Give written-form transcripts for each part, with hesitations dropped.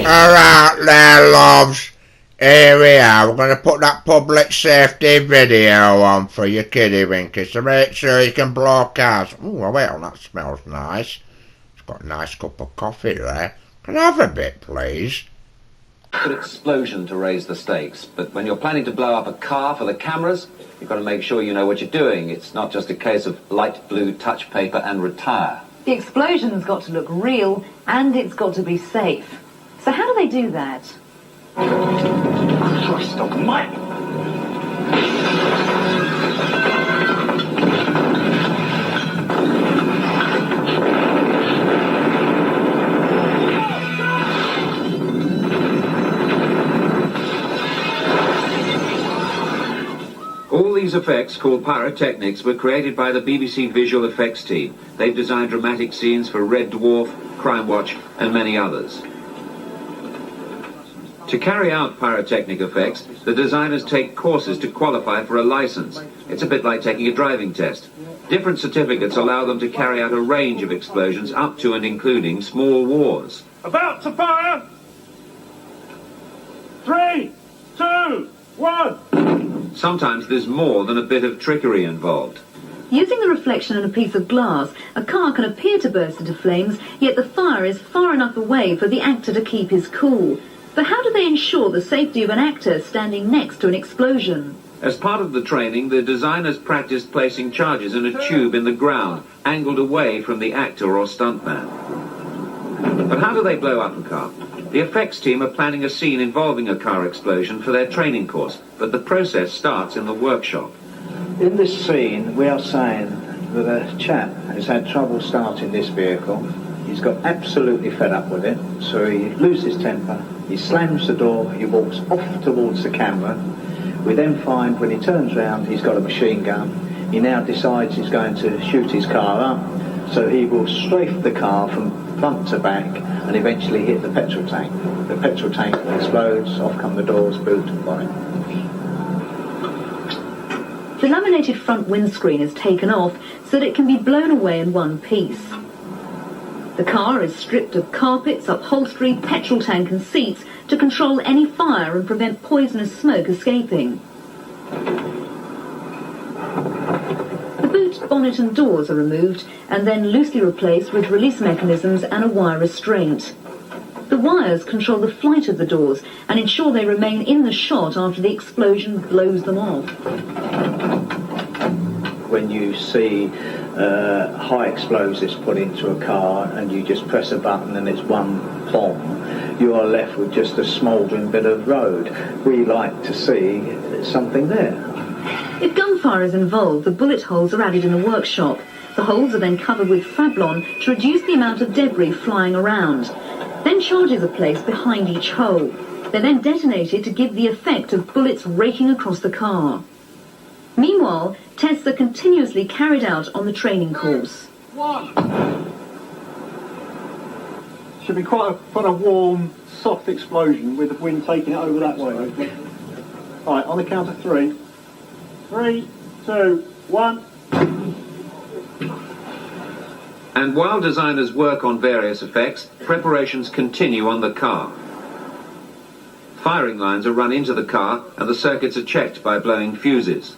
Alright there, loves. Here we are. We're going to put that public safety video on for you kiddie winkers to make sure you can blow cars. Oh, well, that smells nice. It's got a nice cup of coffee there. Can I have a bit, please? An explosion to raise the stakes, but when you're planning to blow up a car for the cameras, you've got to make sure you know what you're doing. It's not just a case of light blue touch paper and retire. The explosion's got to look real, and it's got to be safe. So how do they do that? Christ almighty! All these effects, called pyrotechnics, were created by the BBC visual effects team. They've designed dramatic scenes for Red Dwarf, Crime Watch, and many others. To carry out pyrotechnic effects, the designers take courses to qualify for a license. It's a bit like taking a driving test. Different certificates allow them to carry out a range of explosions up to and including small wars. About to fire! 3, 2, 1! Sometimes there's more than a bit of trickery involved. Using the reflection in a piece of glass, a car can appear to burst into flames, yet the fire is far enough away for the actor to keep his cool. But how do they ensure the safety of an actor standing next to an explosion? As part of the training, the designers practiced placing charges in a tube in the ground, angled away from the actor or stuntman. But how do they blow up a car? The effects team are planning a scene involving a car explosion for their training course, but the process starts in the workshop. In this scene, we are saying that a chap has had trouble starting this vehicle. He's got absolutely fed up with it, so he loses temper, he slams the door, he walks off towards the camera. We then find when he turns round, he's got a machine gun. He now decides he's going to shoot his car up, so he will strafe the car from front to back and eventually hit the petrol tank. The petrol tank explodes, off come the doors, boot and bonnet. The laminated front windscreen is taken off so that it can be blown away in one piece. The car is stripped of carpets, upholstery, petrol tank and seats to control any fire and prevent poisonous smoke escaping. The boot, bonnet and doors are removed and then loosely replaced with release mechanisms and a wire restraint. The wires control the flight of the doors and ensure they remain in the shot after the explosion blows them off. When you see high explosives put into a car and you just press a button and it's one bomb, you are left with just a smouldering bit of road. We like to see something there. If gunfire is involved, the bullet holes are added in the workshop. The holes are then covered with Fablon to reduce the amount of debris flying around. Then charges are placed behind each hole. They're then detonated to give the effect of bullets raking across the car. Meanwhile, tests are continuously carried out on the training course. Should be quite a warm, soft explosion with the wind taking it over that way. Right, on the count of 3. 3, 2, 1. And while designers work on various effects, preparations continue on the car. Firing lines are run into the car and the circuits are checked by blowing fuses.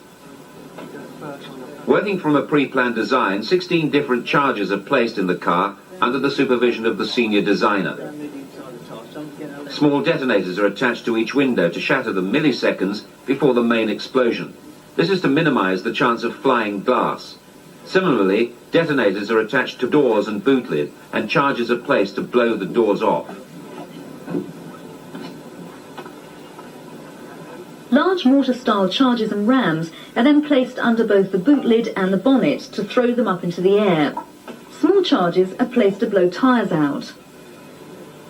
Working from a pre-planned design, 16 different charges are placed in the car under the supervision of the senior designer. Small detonators are attached to each window to shatter them milliseconds before the main explosion. This is to minimize the chance of flying glass. Similarly, detonators are attached to doors and boot lid, and charges are placed to blow the doors off. Large mortar-style charges and rams are then placed under both the boot lid and the bonnet to throw them up into the air. Small charges are placed to blow tyres out.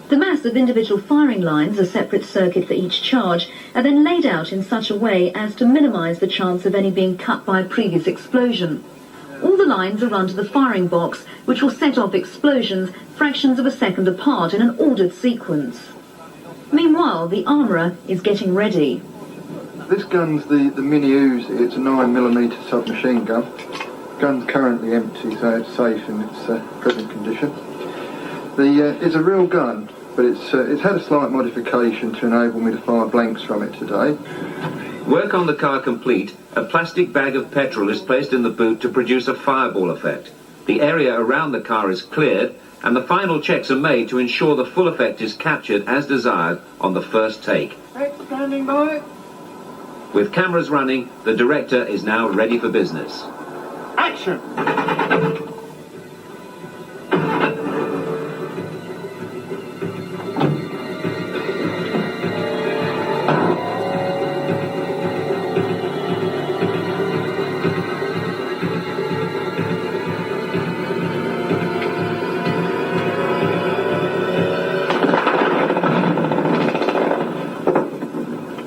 The mass of individual firing lines, a separate circuit for each charge, are then laid out in such a way as to minimise the chance of any being cut by a previous explosion. All the lines are run to the firing box, which will set off explosions fractions of a second apart in an ordered sequence. Meanwhile, the armourer is getting ready. This gun's the Mini Uzi. It's a 9mm submachine gun. Gun's currently empty, so it's safe in its present condition. It's a real gun, but it's had a slight modification to enable me to fire blanks from it today. Work on the car complete, a plastic bag of petrol is placed in the boot to produce a fireball effect. The area around the car is cleared, and the final checks are made to ensure the full effect is captured as desired on the first take. Standing by. With cameras running, the director is now ready for business. Action!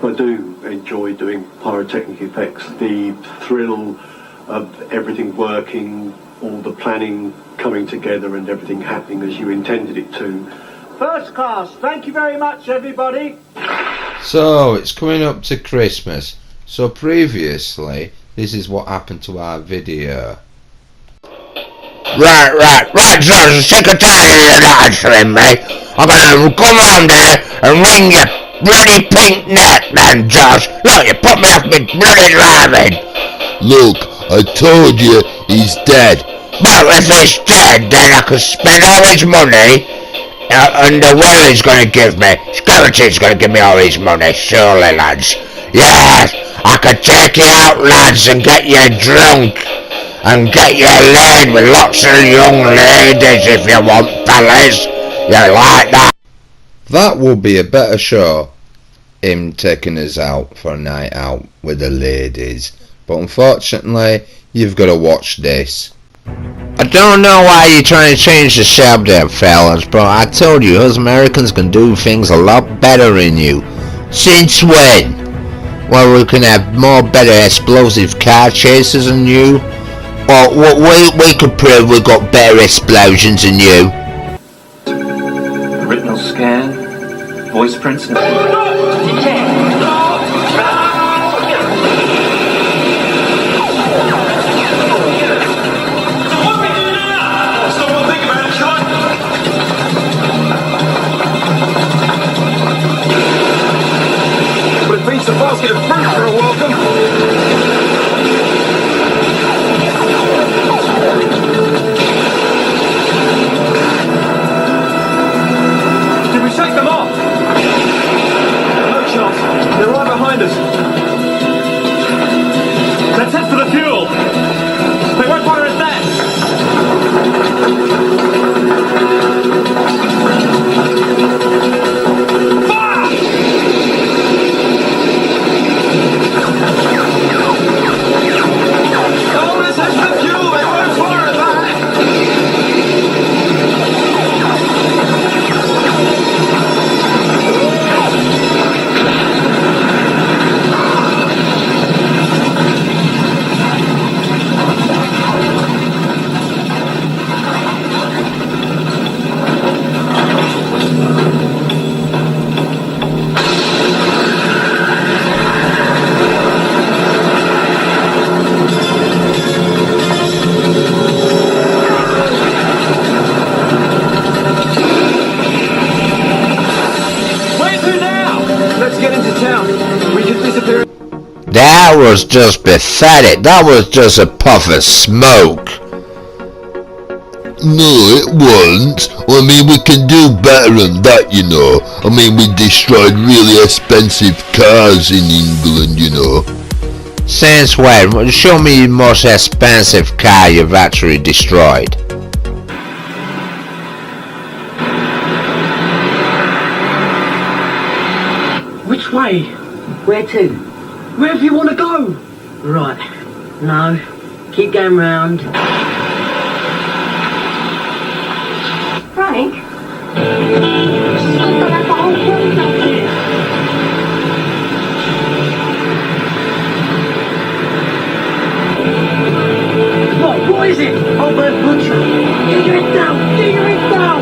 I do enjoy doing pyrotechnic effects. The thrill of everything working, all the planning coming together and everything happening as you intended it to. First class. Thank you very much, everybody. So it's coming up to Christmas. So previously, this is what happened to our video. Right, George, I'm sick of tired of you not answering me. I'm gonna come round here and ring your bloody pink neck then, George. Look, you put me off my bloody driving. Look, I told you he's dead. Well, if he's dead, then I could spend all his money and the will he's gonna give me. Security's gonna give me all his money, surely, lads. Yes, I could take you out, lads, and get you drunk. And get you laid with lots of young ladies if you want, fellas. You like that? That would be a better show, him taking us out for a night out with the ladies. But unfortunately, you've got to watch this. I don't know why you're trying to change the subject, fellas, but I told you us Americans can do things a lot better than you. Since when? Well, we can have more better explosive car chasers than you. Or we could prove we got better explosions than you. Retinal scan, voice prints. But it beats a basket of fruit for a welcome. They're right behind us. Let's head for the fuel. They won't fire us Oh, let's head for the fuel. They won't fire us That was just pathetic. That was just a puff of smoke. No, it wasn't. I mean, we can do better than that, you know. I mean, we destroyed really expensive cars in England, you know. Since when? Show me your most expensive car you've actually destroyed. Which way? Where to? Wherever you want to go. Right. No. Keep going round. Frank? What is it? Old bird butcher. Get your head down! Get your head down!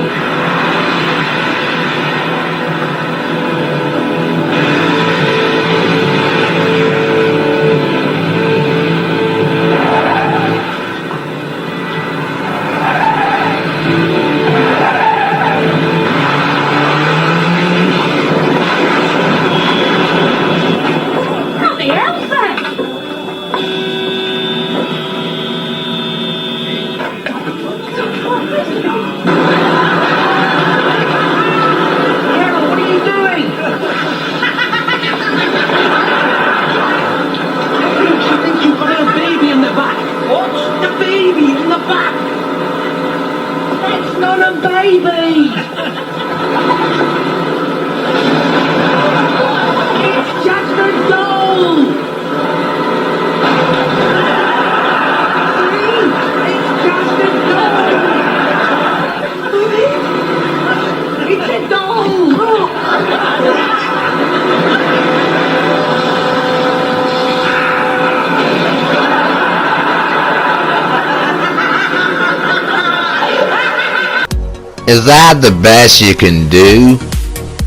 Is that the best you can do?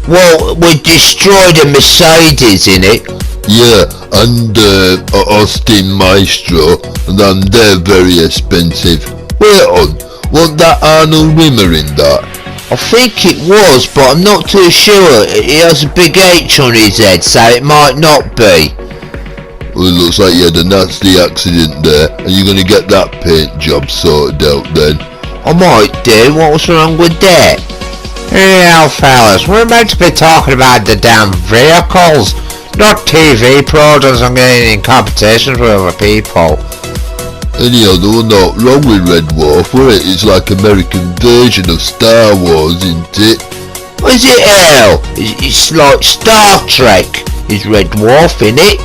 Well, we destroyed a Mercedes in it. Yeah, and Austin Maestro, and they're very expensive. Wait on, wasn't that Arnold Rimmer in that? I think it was, but I'm not too sure. He has a big H on his head, so it might not be. Well, it looks like you had a nasty accident there, and you're gonna get that paint job sorted out then. I might do. What was wrong with that? Well, fellas, we're meant to be talking about the damn vehicles, not TV products and getting in competitions with other people. Anyhow, there was not wrong with Red Dwarf, were it? It's like American version of Star Wars, isn't it? Is it hell? It's like Star Trek. Is Red Dwarf in it?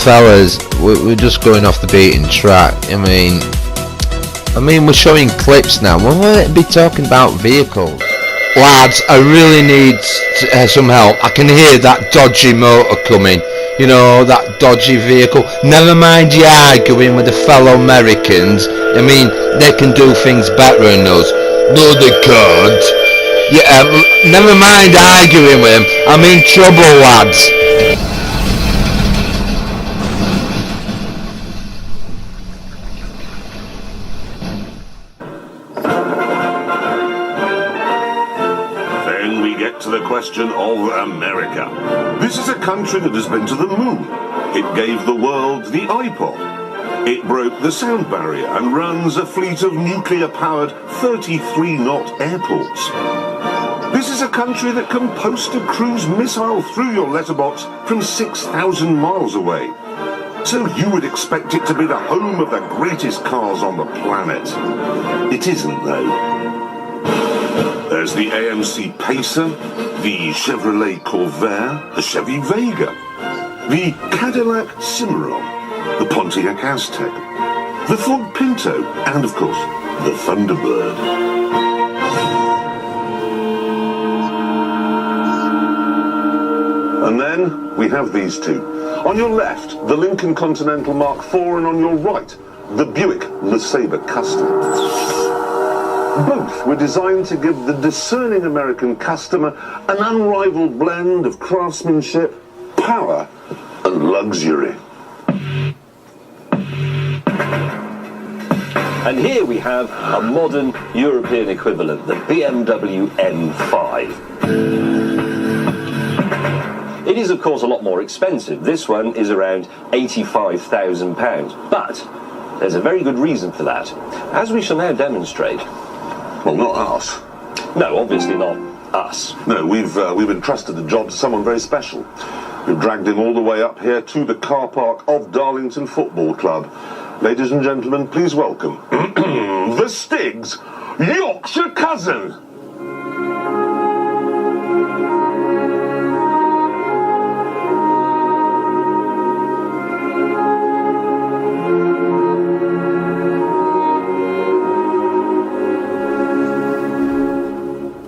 Fellas, we're just going off the beaten track. I mean, we're showing clips now. We're going to be talking about vehicles. Lads, I really need some help. I can hear that dodgy motor coming. You know, that dodgy vehicle. Never mind you arguing with the fellow Americans. I mean, they can do things better than us. No, they can't. Yeah, never mind arguing with them. I'm in trouble, lads. To the question of America. This is a country that has been to the moon. It gave the world the iPod. It broke the sound barrier and runs a fleet of nuclear-powered 33-knot airports. This is a country that can post a cruise missile through your letterbox from 6,000 miles away. So you would expect it to be the home of the greatest cars on the planet. It isn't, though. There's the AMC Pacer, the Chevrolet Corvair, the Chevy Vega, the Cadillac Cimarron, the Pontiac Aztek, the Ford Pinto, and of course, the Thunderbird. And then we have these two. On your left, the Lincoln Continental Mark IV, and on your right, the Buick LeSabre Custom. Both were designed to give the discerning American customer an unrivaled blend of craftsmanship, power, and luxury. And here we have a modern European equivalent, the BMW M5. It is, of course, a lot more expensive. This one is around £85,000. But there's a very good reason for that, as we shall now demonstrate. Well, not us. No, obviously not us. No, we've entrusted the job to someone very special. We've dragged him all the way up here to the car park of Darlington Football Club. Ladies and gentlemen, please welcome the Stig's Yorkshire cousin.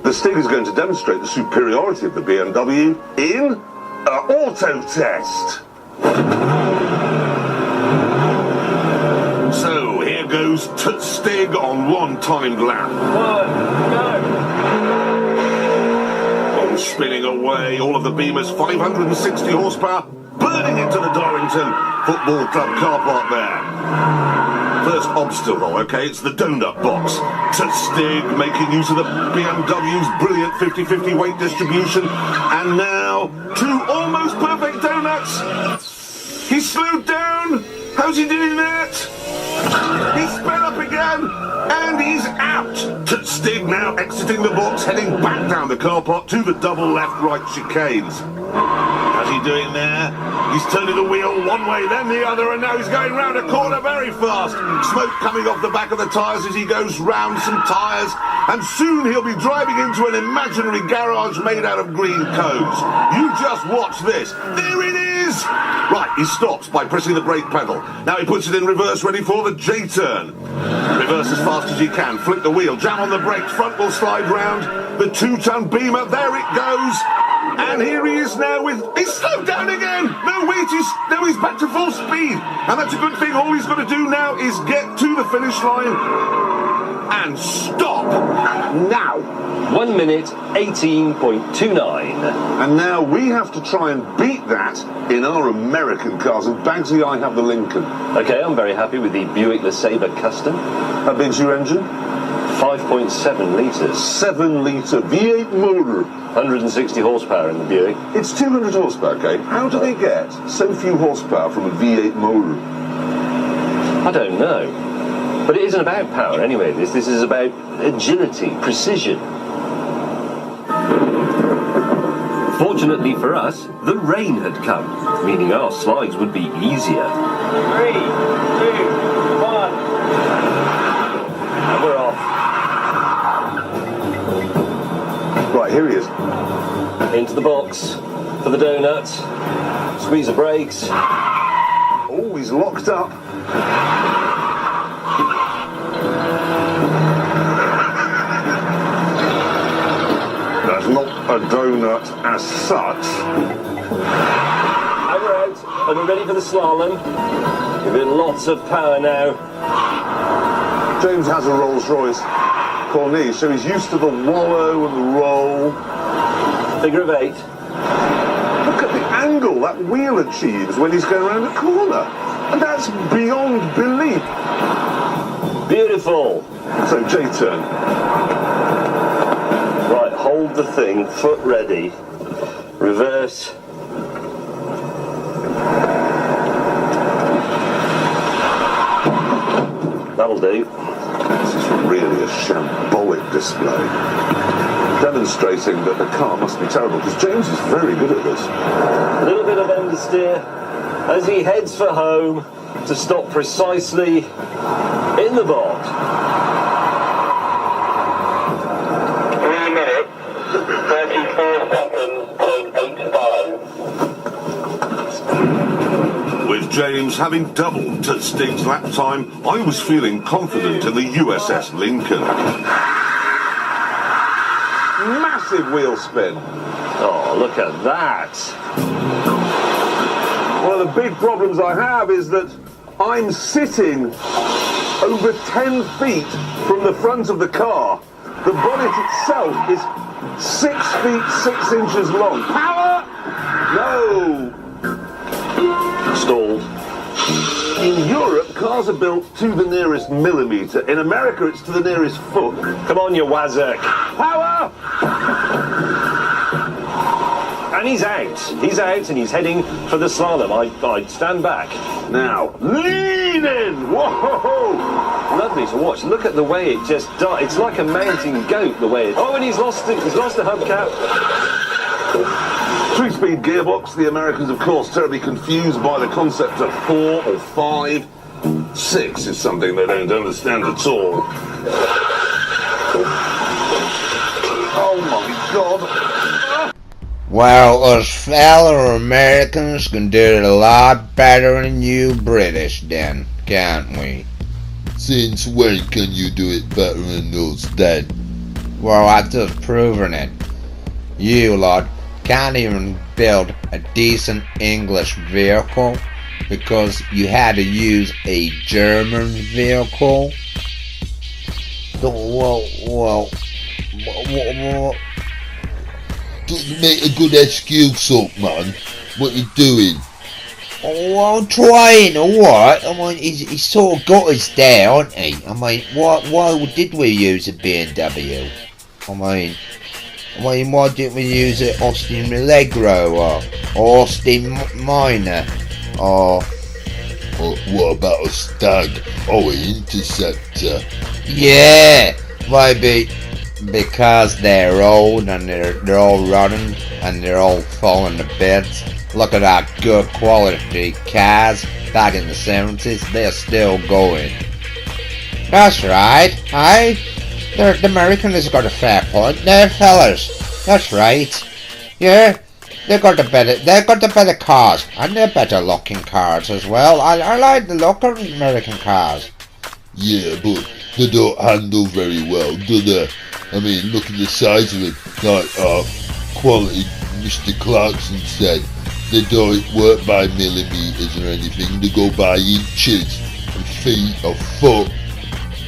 The Stig is going to demonstrate the superiority of the BMW in an auto test. So here goes Tut Stig on one timed lap. On spinning away, all of the Beamer's 560 horsepower burning into the Darlington Football Club car park there. First obstacle, okay, it's the donut box. Tut Stig making use of the BMW's brilliant 50-50 weight distribution. And now, two almost perfect donuts. He slowed down. How's he doing that? He's sped up again. And he's out. Tut Stig now exiting the box, heading back down the car park to the double left-right chicanes. How's he doing there? He's turning the wheel one way, then the other, and now he's going round a corner very fast. Smoke coming off the back of the tyres as he goes round some tyres, and soon he'll be driving into an imaginary garage made out of green cones. You just watch this. There it is! Right, he stops by pressing the brake pedal. Now he puts it in reverse, ready for the J-turn. Reverse as fast as you can, flick the wheel, jam on the brakes, front will slide round. The 2-ton Beamer, there it goes. And here he is now with... He's slowed down again! No, wait, he's back to full speed. And that's a good thing. All he's got to do now is get to the finish line and stop. Now. 1 minute, 18.29. And now we have to try and beat that in our American cars. And Bagsy, I have the Lincoln. Okay, I'm very happy with the Buick LeSabre Custom. How big's your engine? 5.7 litres. 7-litre V8 motor. 160 horsepower in the Buick. It's 200 horsepower, okay? How do they get so few horsepower from a V8 motor? I don't know. But it isn't about power anyway. This is about agility, precision. Fortunately for us, the rain had come, meaning our slides would be easier. 3, 2, 1. And we're off. Right, here he is. Into the box for the donuts. Squeeze the brakes. Oh, he's locked up. That's not a donut as such. And we're out, and we're ready for the slalom. Give it lots of power now. James has a Rolls-Royce Corniche, so he's used to the wallow and the roll. Figure of 8. Look at the angle that wheel achieves when he's going around a corner. And that's beyond belief. Beautiful. So, J-turn. Right, hold the thing, foot ready. Reverse. That'll do. This is really a shambolic display, demonstrating that the car must be terrible, because James is very good at this. A little bit of understeer as he heads for home to stop precisely in the box. 3 minutes, 34 seconds, 0.85. With James having doubled Tut Stig's lap time, I was feeling confident in the USS Lincoln. Massive wheel spin. Oh, look at that. One of the big problems I have is that I'm sitting over 10 feet from the front of the car. The bonnet itself is 6 feet 6 inches long. Power! No! Stalled. In Europe, cars are built to the nearest millimetre. In America, it's to the nearest foot. Come on, you wazzock. Power! And he's out. He's out and he's heading for the slalom. I'd stand back. Now, lean in! Whoa! Lovely to watch. Look at the way it just darts. It's like a mountain goat, the way it... Oh, and he's lost the hubcap. 3-speed gearbox. The Americans, of course, terribly confused by the concept of 4 or 5. 6 is something they don't understand at all. Oh my God. Well, us fellow Americans can do it a lot better than you British then, can't we? Since when can you do it better than us then? Well, I've just proven it. You lot can't even build a decent English vehicle because you had to use a German vehicle. Well. Don't make a good excuse up, man. What you doing? Oh, I'm trying, alright. I mean, he's sort of got us there, hasn't he? I mean, why did we use a BMW? I mean, why didn't we use an Austin Allegro or Austin Minor or what about a Stag or an Interceptor? Yeah, maybe because they're old and they're all running and they're all falling to bits. Look at our good quality cars back in the 70s, they're still going. That's right, aye. The American has got a fair point there, fellas. That's right. Yeah, they got the better cars, and they're better looking cars as well. I like the look of American cars. Yeah, but they don't handle very well, do they? I mean, look at the size of it. Like quality Mr. Clarkson said, they don't work by millimeters or anything, they go by inches and feet or foot.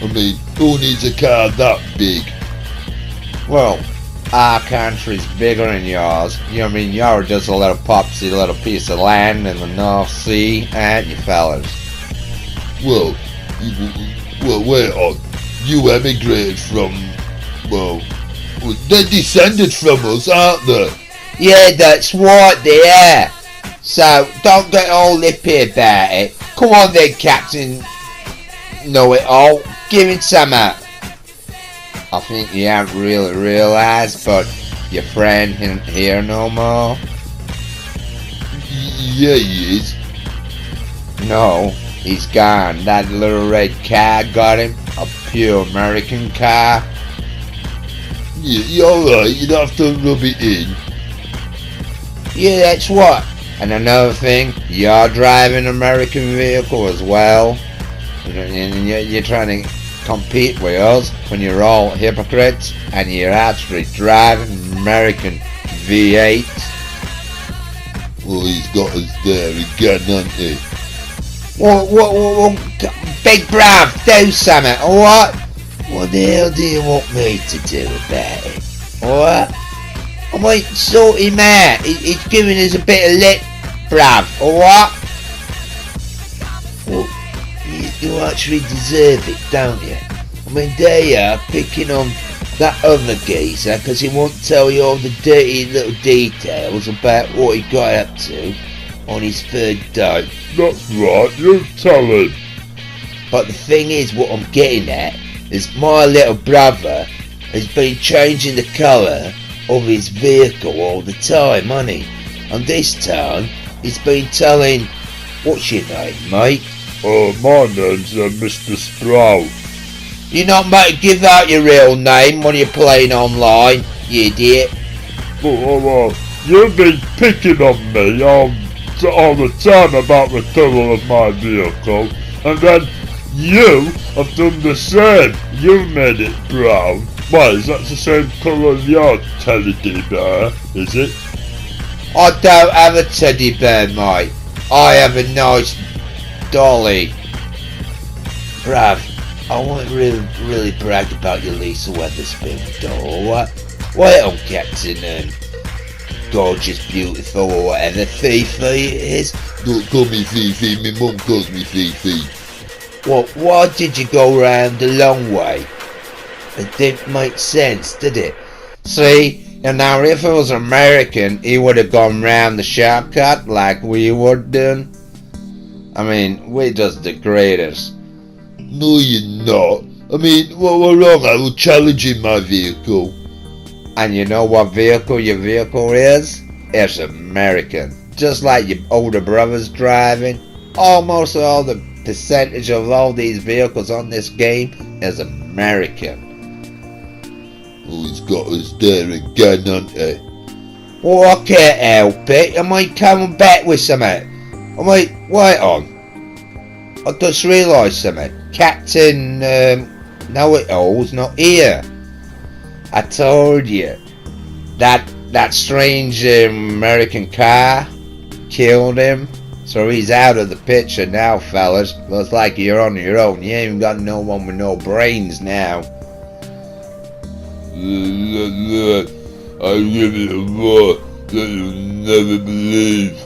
I mean, who needs a car that big? Well, our country's bigger than yours. You know what I mean? You're just a little popsy little piece of land in the North Sea, ain't you fellas? Well, wait on. You emigrated from, well, they're descended from us, aren't they? Yeah, that's right, they are. So, don't get all lippy about it. Come on then, Captain Know-it-all. Give it some up. I think you haven't really realised, but your friend isn't here no more. Yeah, he is. No, he's gone. That little red car got him. A pure American car. Yeah, you're alright. You don't have to rub it in. Yeah, that's what. And another thing, you're driving an American vehicle as well. And you're trying to compete with us when you're all hypocrites and you're actually driving an American V8. Well, he's got us there again, hasn't he? Well, Big Brav, do something, alright? What the hell do you want me to do about it? Alright? I might sort him out. He's giving us a bit of lip, Brav, alright? Well, you actually deserve it, don't you? I mean, there you are, picking on that other geezer because he won't tell you all the dirty little details about what he got up to on his third day. That's right, you tell him. But the thing is, what I'm getting at is my little brother has been changing the colour of his vehicle all the time, hasn't he? And this time, he's been telling, what's your name, mate? My name's Mr. Sprout. You're not meant to give out your real name when you're playing online, you idiot. You've been picking on me all the time about the colour of my vehicle, and then you have done the same. You've made it brown. Why, is that the same colour as your teddy bear, is it? I don't have a teddy bear, mate. I have a nice dolly. Bruv, I won't really brag about your Lisa Weatherspoon doll, what? Wait on Captain, gorgeous, beautiful, or whatever Fifi it is. Don't call me Fifi, my mum calls me Fifi. Well, why did you go round the long way? It didn't make sense, did it? See, and now if it was American, he would have gone round the shortcut like we would done. I mean, we're just the greatest. No, you're not. I mean, what were wrong? I was challenging my vehicle. And you know what vehicle your vehicle is? It's American. Just like your older brother's driving. Almost all the percentage of all these vehicles on this game is American. Oh, he's got us there again, hasn't he? Well, I can't help it. I might come back with something. I might wait on. I just realised something. Captain Know-It-All's not here. I told you that strange American car killed him. So he's out of the picture now, fellas. Looks like you're on your own. You ain't got no one with no brains now. I give it a roar that you'll never believe.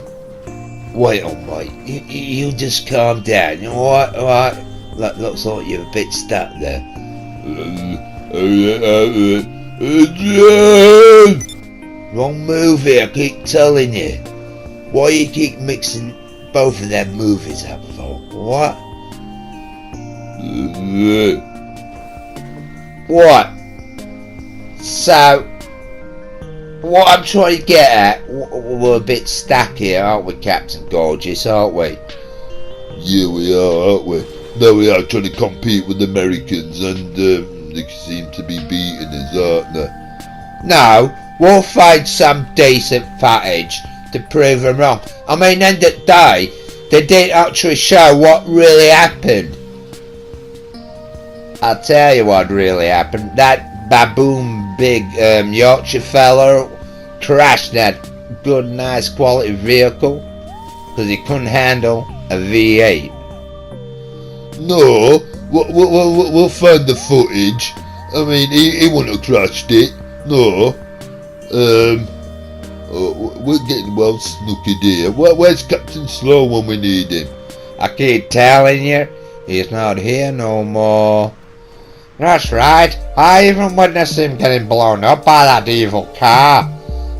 Wait, oh mate, you just calm down. You alright, alright? Looks like you're a bit stuck there. Wrong movie, I keep telling you. Why you keep mixing both of them movies up for? What? What? So, what I'm trying to get at, we're a bit stuck here, aren't we, Captain Gorgeous, aren't we? Yeah, we are, aren't we? Now we are trying to compete with Americans, and they seem to be beating us, aren't they? No, we'll find some decent footage to prove them wrong. I mean, end of the day, they didn't actually show what really happened. I'll tell you what really happened. That baboon big Yorkshire fella crashed that good, nice quality vehicle because he couldn't handle a V8. No, we'll find the footage. I mean, he wouldn't have crashed it. No. We're getting well snookered here. Where's Captain Slow when we need him? I keep telling you, he's not here no more. That's right, I even witnessed him getting blown up by that evil car.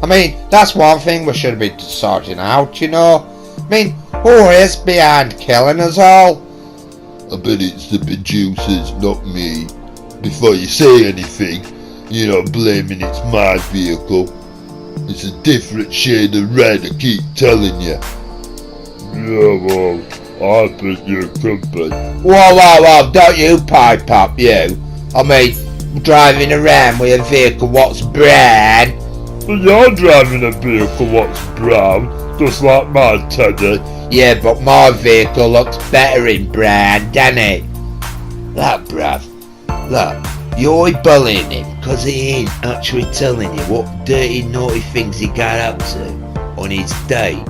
I mean, that's one thing we should be sorting out, you know. I mean, who is behind killing us all? I bet it's the producers, not me. Before you say anything, you're not blaming it's my vehicle. It's a different shade of red, I keep telling you. Yeah, well, I think you're complete. Whoa, don't you pipe up, you. I mean, driving around with a vehicle what's brown. But you're driving a vehicle what's brown, just like my Teddy. Yeah, but my vehicle looks better in brown, doesn't it? Look, bruv, look, you're bullying him because he ain't actually telling you what dirty, naughty things he got up to on his date.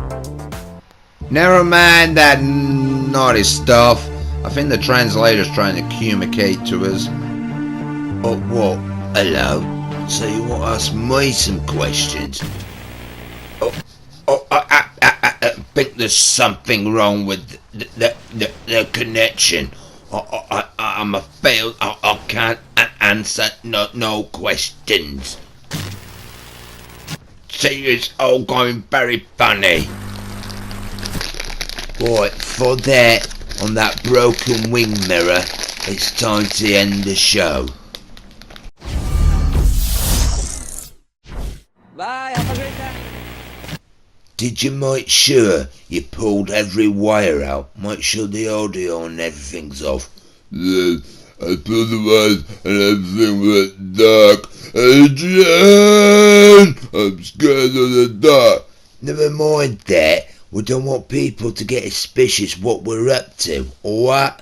Never mind that naughty stuff. I think the translator's trying to communicate to us. Oh, what? Hello? So you want to ask me some questions? I think there's something wrong with the connection. I'm a fail. I can't answer no questions. See, it's all going very funny. Right, for that, on that broken wing mirror, it's time to end the show. Bye, have a great day. Did you make sure you pulled every wire out? Make sure the audio and everything's off. Yes, I pulled the wires and everything went dark. Adrian! I'm scared of the dark. Never mind that. We don't want people to get suspicious what we're up to, alright?